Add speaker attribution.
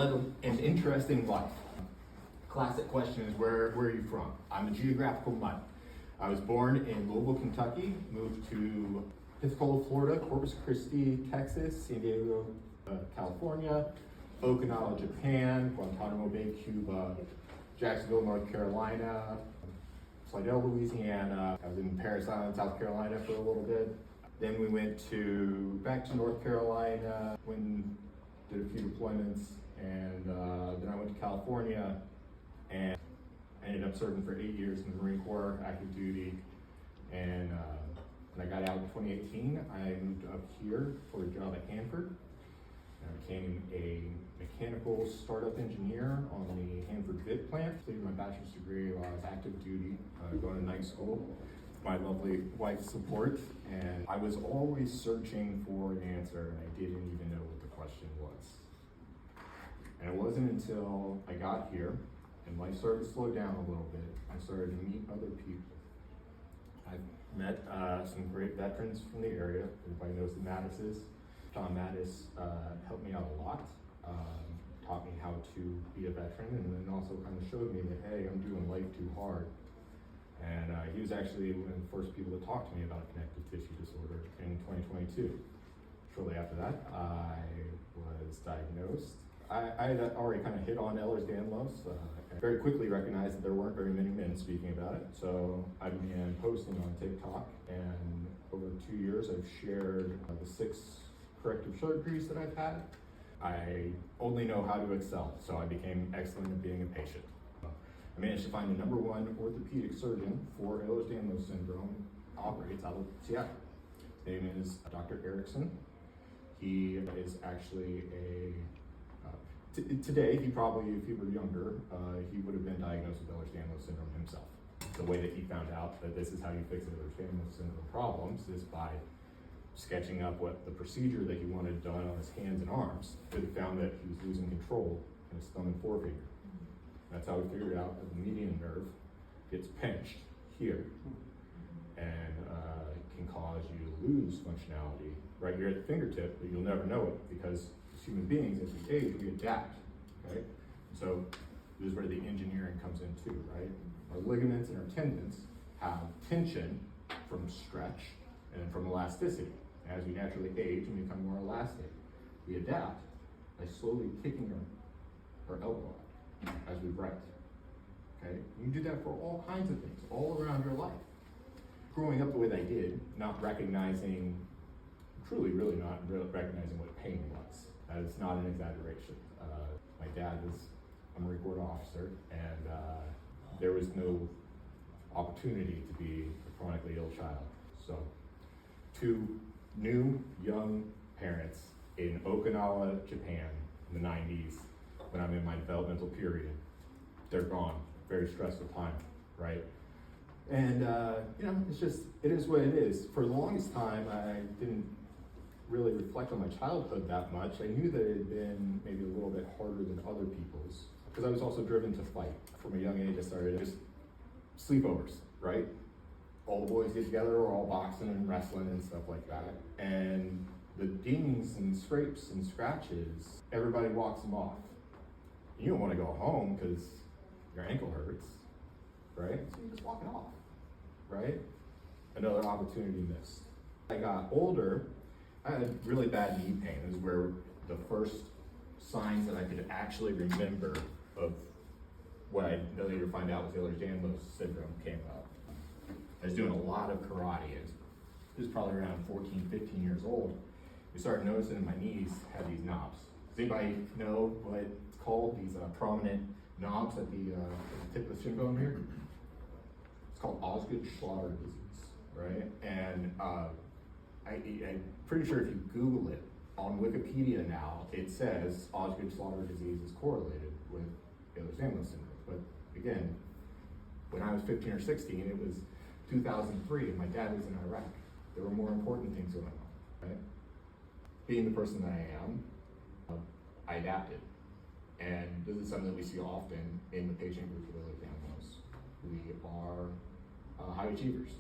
Speaker 1: An interesting life. Classic question is where are you from? I'm a geographical mutt. I was born in Louisville, Kentucky, moved to Pensacola, Florida, Corpus Christi, Texas, San Diego, California, Okinawa, Japan, Guantanamo Bay, Cuba, Jacksonville, North Carolina, Slidell, Louisiana. I was in Parris Island, South Carolina for a little bit. Then we went back to North Carolina, did a few deployments, and then I went to California and ended up serving for 8 years in the Marine Corps, active duty. And when I got out in 2018, I moved up here for a job at Hanford. I became a mechanical startup engineer on the Hanford Vit plant. Completed my bachelor's degree while I was active duty, going to night school. My lovely wife's support, and I was always searching for an answer, and I didn't even know what the question was. And it wasn't until I got here and life started to slow down a little bit, I started to meet other people. I met some great veterans from the area. Everybody knows the Mattises. John Mattis helped me out a lot, taught me how to be a veteran, and then also kind of showed me that, hey, I'm doing life too hard. And he was actually one of the first people to talk to me about connective tissue disorder in 2022. Shortly after that, I was diagnosed. I had already kind of hit on Ehlers-Danlos. I very quickly recognized that there weren't very many men speaking about it, so I began posting on TikTok, and over 2 years I've shared the 6 corrective surgeries that I've had. I only know how to excel, so I became excellent at being a patient. I managed to find the #1 orthopedic surgeon for Ehlers-Danlos Syndrome, operates out of Seattle. His name is Dr. Erickson. He is actually today, he probably, if he were younger, he would have been diagnosed with Ehlers-Danlos Syndrome himself. The way that he found out that this is how you fix Ehlers-Danlos Syndrome problems is by sketching up what the procedure that he wanted done on his hands and arms. But he found that he was losing control in his thumb and forefinger. That's how we figured out that the median nerve gets pinched here and can cause you to lose functionality right here at the fingertip, but you'll never know it because as human beings, as we age, we adapt, okay? So this is where the engineering comes in too, right? Our ligaments and our tendons have tension from stretch and from elasticity. As we naturally age and become more elastic, we adapt by slowly kicking our elbow out as we write, okay? You do that for all kinds of things, all around your life. Growing up the way that I did, not recognizing, truly really not recognizing what pain was. That is not an exaggeration. My dad was a Marine Corps officer, and there was no opportunity to be a chronically ill child. So, 2 new young parents in Okinawa, Japan in the 90s, when I'm in my developmental period, they're gone. Very stressful time, right? And it is what it is. For the longest time, I didn't really reflect on my childhood that much. I knew that it had been maybe a little bit harder than other people's, because I was also driven to fight. From a young age, I started just sleepovers, right? All the boys get together, we're all boxing and wrestling and stuff like that. And the dings and scrapes and scratches, everybody walks them off. You don't want to go home because your ankle hurts, right? So you just walk it off, right? Another opportunity missed. I got older, I had really bad knee pain. This is where the first signs that I could actually remember of what I later find out was Ehlers-Danlos Syndrome came up. I was doing a lot of karate. It was probably around 14, 15 years old. We started noticing that my knees had these knobs. Does anybody know what it's called? These prominent knobs at the tip of the shin bone here? It's called Osgood-Schlatter disease, right? And I'm pretty sure if you Google it on Wikipedia now, it says Osgood-Schlatter disease is correlated with Ehlers-Danlos syndrome. But again, when I was 15 or 16, it was 2003, and my dad was in Iraq. There were more important things going on, right? Being the person that I am, I adapted. And this is something that we see often in the patient group with Ehlers-Danlos. We are high achievers.